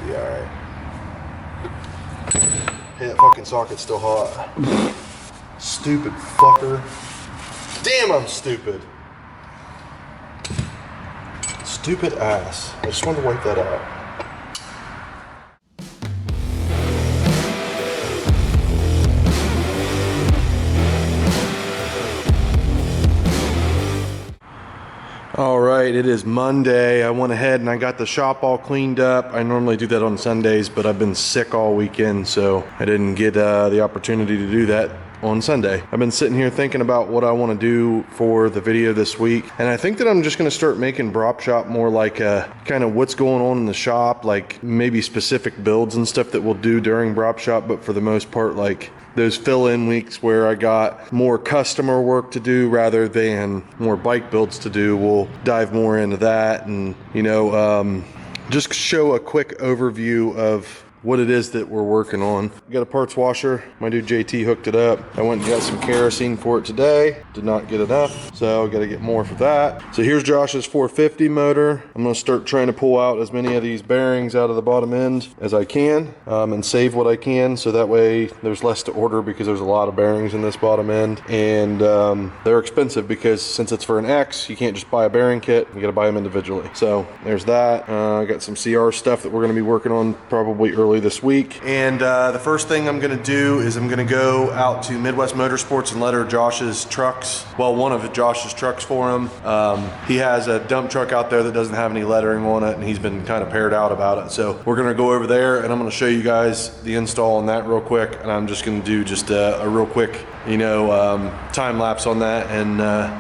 be alright. Hey, that fucking socket's still hot. Stupid fucker. Damn, I'm stupid. Stupid ass. I just wanted to wipe that out. All right, it is Monday. I went ahead and I got the shop all cleaned up. I normally do that on Sundays, but I've been sick all weekend, so I didn't get the opportunity to do that on Sunday. I've been sitting here thinking about what I want to do for the video this week, and I think that I'm just going to start making Braap Shop more like a kind of what's going on in the shop, like maybe specific builds and stuff that we'll do during Braap Shop, but for the most part, like those fill-in weeks where I got more customer work to do rather than more bike builds to do, we'll dive more into that and, you know, just show a quick overview of what it is that we're working on. We got a parts washer. My dude JT hooked it up. I went and got some kerosene for it today. Did not get enough, so I gotta get more for that. So here's Josh's 450 motor. I'm gonna start trying to pull out as many of these bearings out of the bottom end as I can, and save what I can, so that way there's less to order because there's a lot of bearings in this bottom end, and they're expensive because since it's for an X, you can't just buy a bearing kit, you gotta buy them individually. So there's that. I got some CR stuff that we're gonna be working on probably early this week. And the first thing I'm gonna do is I'm gonna go out to Midwest Motorsports and letter Josh's trucks, well, one of Josh's trucks for him. He has a dump truck out there that doesn't have any lettering on it, and he's been kind of paired out about it. So we're gonna go over there and I'm gonna show you guys the install on that real quick, and I'm just gonna do just a real quick, you know, time lapse on that, and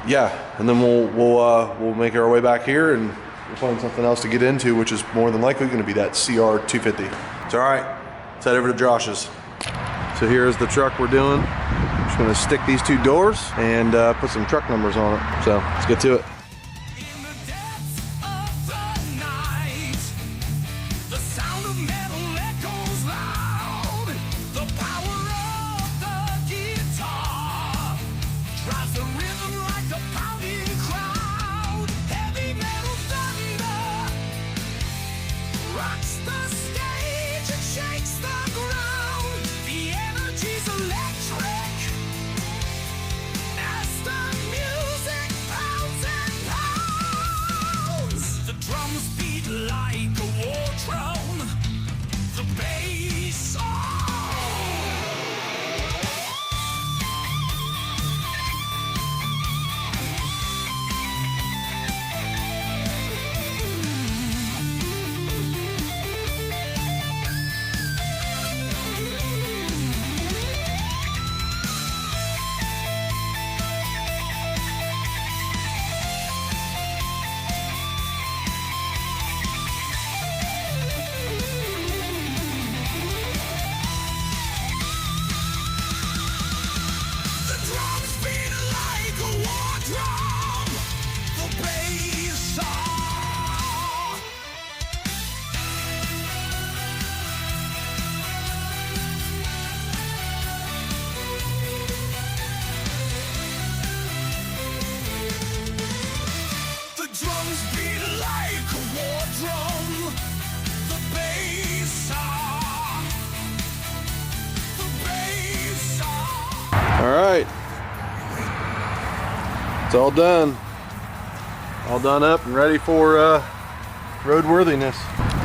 yeah, and then we'll make our way back here and we'll find something else to get into, which is more than likely gonna be that CR250. So, all right, let's head over to Josh's. So here's the truck we're doing. Just gonna stick these two doors and put some truck numbers on it. So let's get to it. All right, it's all done up and ready for roadworthiness.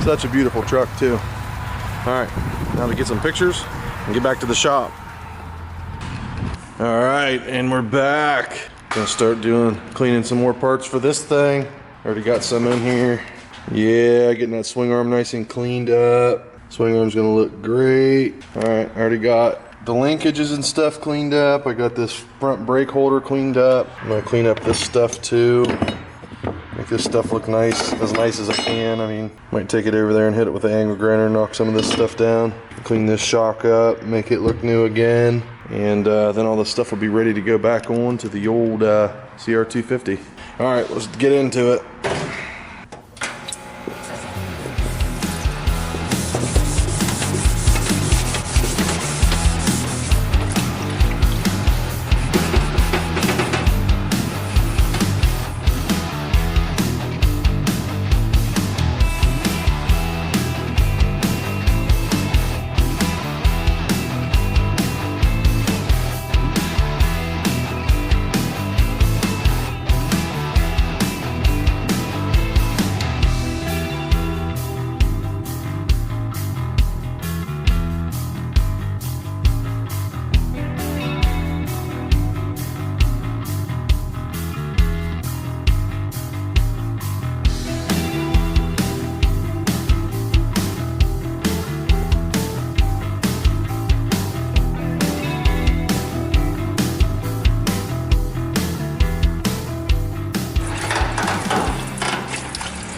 Such a beautiful truck too. All right, now to get some pictures and get back to the shop. All right, and we're back. Gonna start cleaning some more parts for this thing. Already got some in here. Yeah, getting that swing arm nice and cleaned up. Swing arm's gonna look great. All right, I already got the linkages and stuff cleaned up. I got this front brake holder cleaned up. I'm gonna clean up this stuff too. Make this stuff look nice as I can. I mean, might take it over there and hit it with the angle grinder, knock some of this stuff down. Clean this shock up, make it look new again. And then all this stuff will be ready to go back on to the old CR250. All right, let's get into it.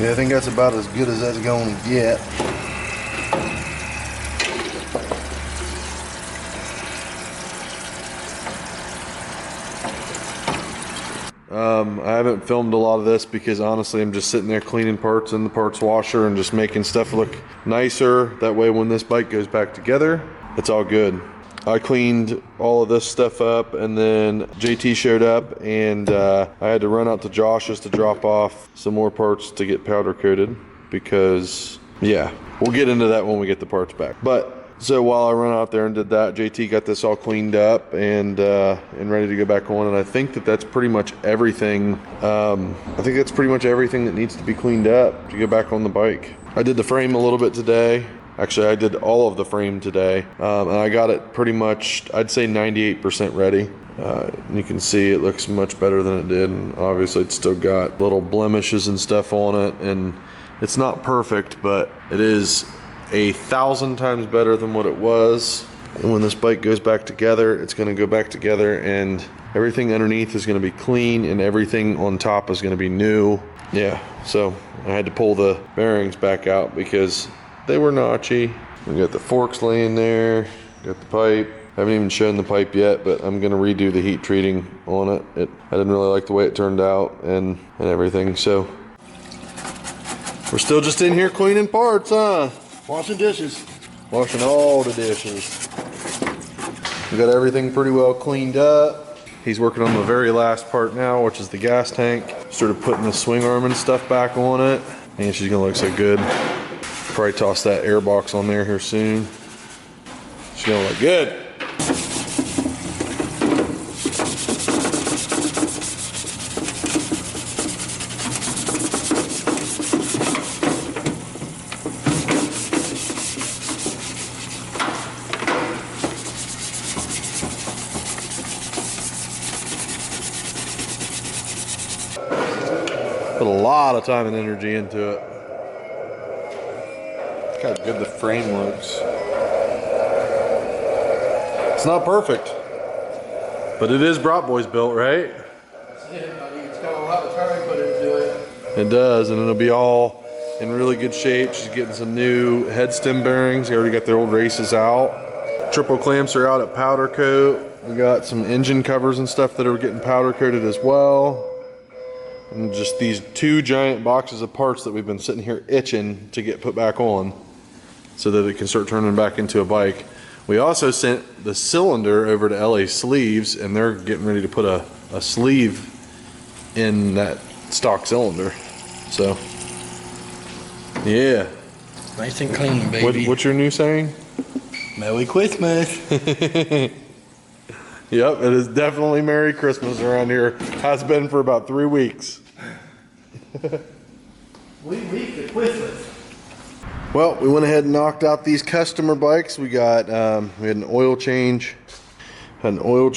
Yeah, I think that's about as good as that's going to get. I haven't filmed a lot of this because honestly I'm just sitting there cleaning parts in the parts washer and just making stuff look nicer. That way when this bike goes back together, it's all good. I cleaned all of this stuff up and then JT showed up and I had to run out to Josh's to drop off some more parts to get powder coated because, yeah, we'll get into that when we get the parts back. But so while I run out there and did that, JT got this all cleaned up and ready to go back on. And I think that that's pretty much everything. I think that's pretty much everything that needs to be cleaned up to go back on the bike. I did the frame a little bit today. Actually, I did all of the frame today. And I got it pretty much, I'd say 98% ready. You can see it looks much better than it did. And obviously it's still got little blemishes and stuff on it. And it's not perfect, but it is 1,000 times better than what it was. And when this bike goes back together, it's going to go back together and everything underneath is going to be clean and everything on top is going to be new. Yeah, so I had to pull the bearings back out because they were notchy. We got the forks laying there, got the pipe. I haven't even shown the pipe yet, but I'm gonna redo the heat treating on it. I didn't really like the way it turned out and everything, so. We're still just in here cleaning parts, huh? Washing dishes. Washing all the dishes. We got everything pretty well cleaned up. He's working on the very last part now, which is the gas tank. Started putting the swing arm and stuff back on it. And she's gonna look so good. Probably toss that air box on there here soon. She's gonna look good. Put a lot of time and energy into it. Look how good the frame looks. It's not perfect, but it is Braap Boyz built, right? That's it, buddy. It's got a lot of time put into it. It does, and it'll be all in really good shape. She's getting some new head stem bearings. They already got their old races out. Triple clamps are out at powder coat. We got some engine covers and stuff that are getting powder coated as well. And just these two giant boxes of parts that we've been sitting here itching to get put back on so that it can start turning back into a bike. We also sent the cylinder over to LA Sleeves and they're getting ready to put a sleeve in that stock cylinder. So, yeah. Nice and clean, baby. What's your new saying? Merry Christmas. Yep, it is definitely Merry Christmas around here. Has been for about 3 weeks. We the Christmas. Well, we went ahead and knocked out these customer bikes. We got we had an oil change, oil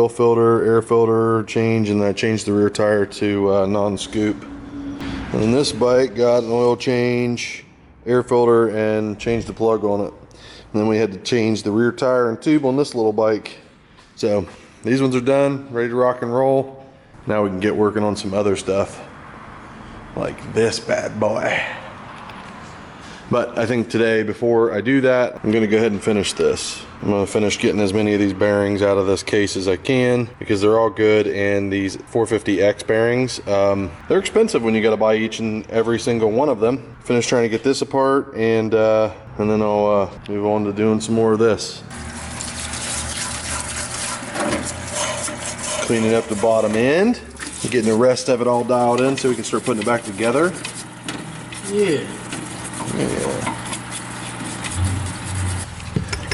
filter, air filter change, and I changed the rear tire to non-scoop. And then this bike got an oil change, air filter, and changed the plug on it. And then we had to change the rear tire and tube on this little bike. So these ones are done, ready to rock and roll. Now we can get working on some other stuff, like this bad boy. But I think today, before I do that, I'm gonna go ahead and finish this. I'm gonna finish getting as many of these bearings out of this case as I can because they're all good. And these 450X bearings, they're expensive when you gotta buy each and every single one of them. Finish trying to get this apart and then I'll move on to doing some more of this. Cleaning up the bottom end, getting the rest of it all dialed in so we can start putting it back together. Yeah. Yeah.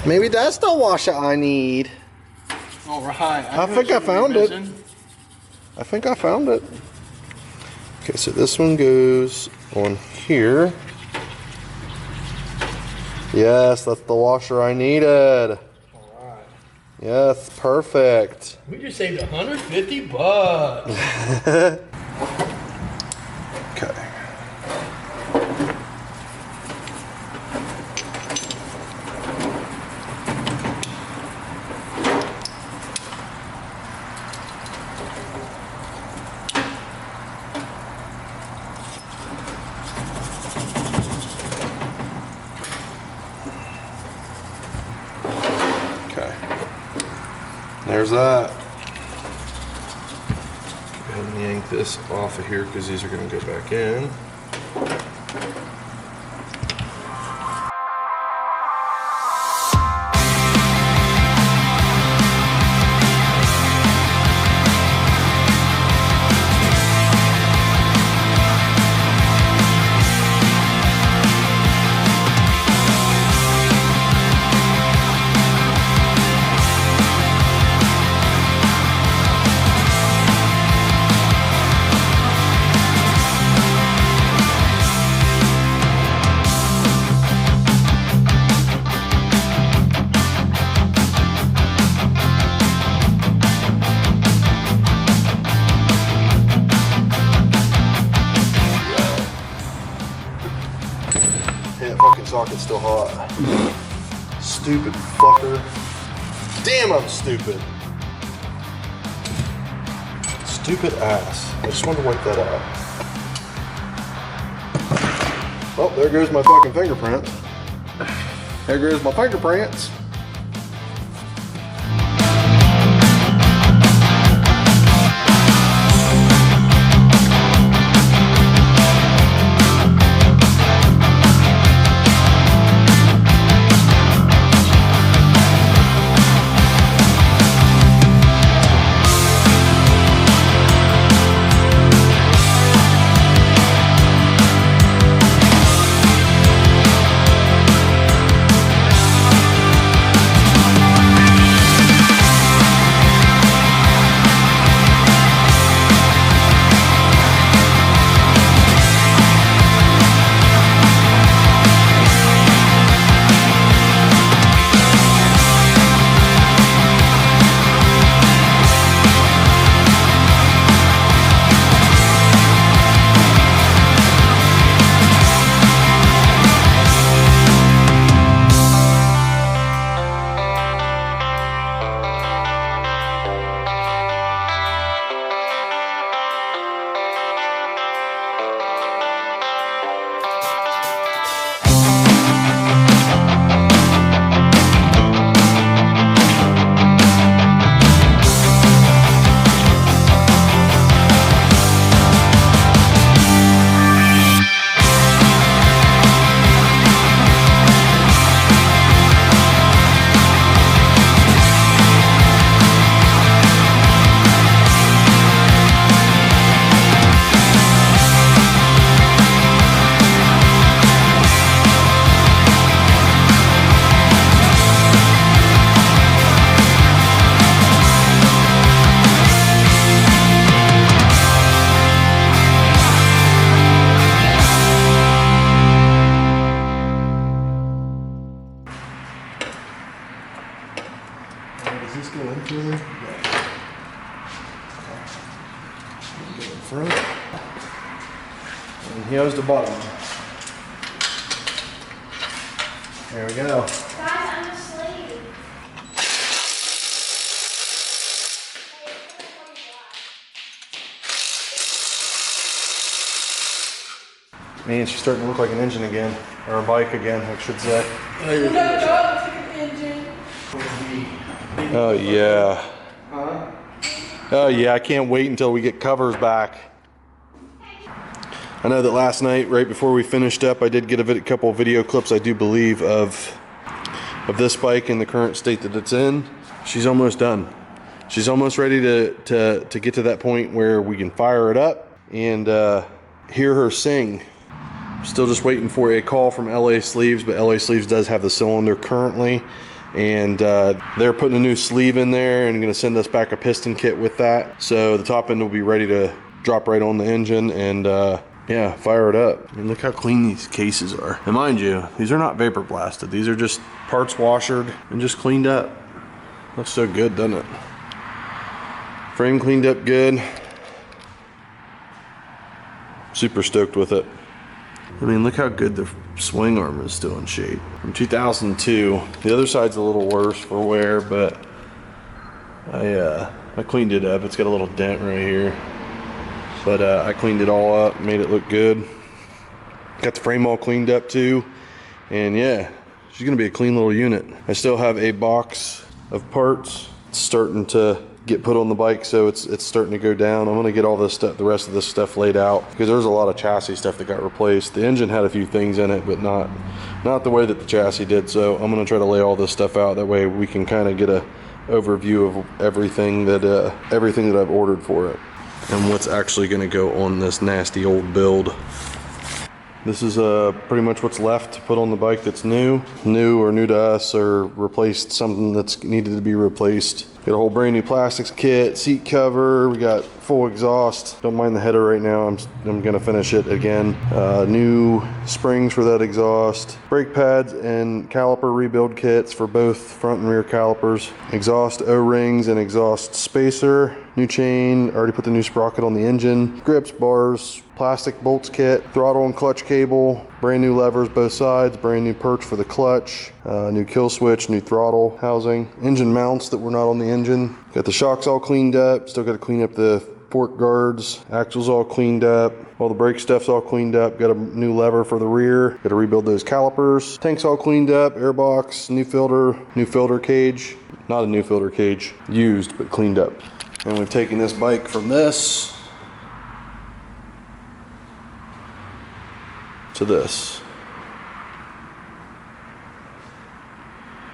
Maybe that's the washer I need. All right. I think I found it. I think I found it. Okay, so this one goes on here. Yes, that's the washer I needed. All right. Yes, perfect. We just saved $150. Okay. there's that. Go ahead and yank this off of here because these are going to go back in. Socket's still hot. Stupid fucker. Damn, I'm stupid. Stupid ass. I just wanted to wipe that out. Oh, there goes my fucking fingerprint. There goes my fingerprints. Does this go in further? Go in front. And here's the bottom. There we go. Guys, I'm asleep. Man, she's starting to look like an engine again. Or a bike again, I should say. Oh yeah. Oh yeah, I can't wait until we get covers back. I know that last night, right before we finished up, I did get a couple of video clips, I do believe, of this bike in the current state that it's in. She's almost done. She's almost ready to get to that point where we can fire it up and hear her sing. Still just waiting for a call from LA Sleeves, but LA Sleeves does have the cylinder currently, and they're putting a new sleeve in there and going to send us back a piston kit with that. So the top end will be ready to drop right on the engine and yeah, fire it up. I mean, look how clean these cases are. And mind you, these are not vapor blasted. These are just parts washered and just cleaned up. Looks so good, doesn't it? Frame cleaned up good. Super stoked with it. I mean, look how good the swing arm is still in shape. From 2002. The other side's a little worse for wear, but I cleaned it up. It's got a little dent right here. But I cleaned it all up, made it look good. Got the frame all cleaned up too. And yeah, she's gonna be a clean little unit. I still have a box of parts starting to get put on the bike, so it's starting to go down. I'm gonna get all this stuff, the rest of this stuff laid out, because there's a lot of chassis stuff that got replaced. The engine had a few things in it, but not the way that the chassis did. So I'm gonna try to lay all this stuff out. That way we can kind of get a overview of everything that I've ordered for it and what's actually gonna go on this nasty old build. This is pretty much what's left to put on the bike that's new or new to us, or replaced something that's needed to be replaced. Got a whole brand new plastics kit, seat cover, we got full exhaust. Don't mind the header right now, I'm gonna finish it again. New springs for that exhaust, brake pads and caliper rebuild kits for both front and rear calipers, exhaust O-rings and exhaust spacer, new chain, already put the new sprocket on the engine, grips, bars, plastic bolts kit, throttle and clutch cable, brand new levers both sides, brand new perch for the clutch, new kill switch, new throttle housing, engine mounts that were not on the engine. Got the shocks all cleaned up, still got to clean up the fork guards, axles all cleaned up, all the brake stuff's all cleaned up, got a new lever for the rear, got to rebuild those calipers, tanks all cleaned up, air box, new filter cage, not a new filter cage, used but cleaned up. And we've taken this bike from this to this.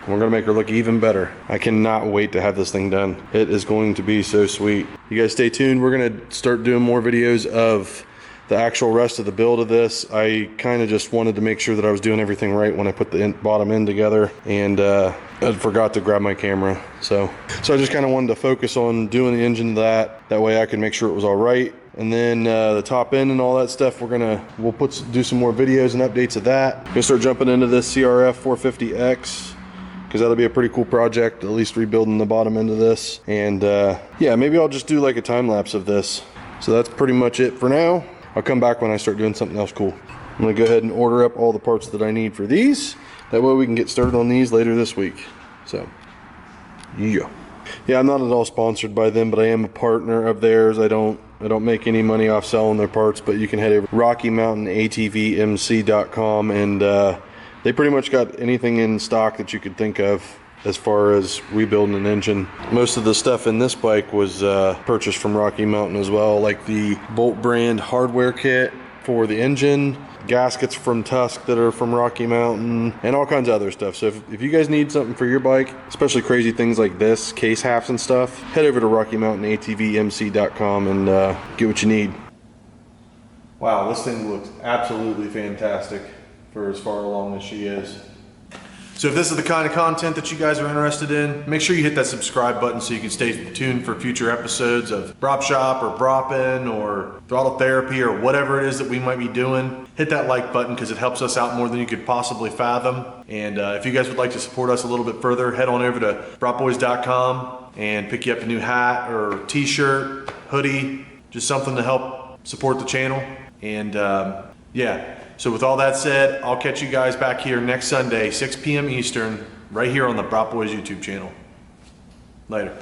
We're gonna make her look even better. I cannot wait to have this thing done. It is going to be so sweet. You guys stay tuned. We're gonna start doing more videos of the actual rest of the build of this. I kind of just wanted to make sure that I was doing everything right when I put the bottom end together, and I forgot to grab my camera. So I just kind of wanted to focus on doing the engine that way I could make sure it was all right. And then the top end and all that stuff, we'll do some more videos and updates of that. Gonna start jumping into this CRF450X, because that'll be a pretty cool project, at least rebuilding the bottom end of this. And yeah, maybe I'll just do like a time lapse of this. So that's pretty much it for now. I'll come back when I start doing something else cool. I'm gonna go ahead and order up all the parts that I need for these. That way we can get started on these later this week. So, yeah. Yeah, I'm not at all sponsored by them, but I am a partner of theirs. I don't make any money off selling their parts, but you can head over to Rocky Mountain ATVMC.com, and they pretty much got anything in stock that you could think of as far as rebuilding an engine. Most of the stuff in this bike was purchased from Rocky Mountain as well, like the Bolt brand hardware kit for the engine, gaskets from Tusk that are from Rocky Mountain, and all kinds of other stuff. So if you guys need something for your bike, especially crazy things like this, case halves and stuff, head over to Rocky Mountain ATVMC.com and get what you need. Wow, this thing looks absolutely fantastic for as far along as she is. So if this is the kind of content that you guys are interested in, make sure you hit that subscribe button so you can stay tuned for future episodes of Braap Shop or Braapin or Throttle Therapy or whatever it is that we might be doing. Hit that like button because it helps us out more than you could possibly fathom. And if you guys would like to support us a little bit further, head on over to BraapBoyz.com and pick you up a new hat or t-shirt, hoodie, just something to help support the channel. And yeah. So with all that said, I'll catch you guys back here next Sunday, 6 p.m. Eastern, right here on the Braap Boyz YouTube channel. Later.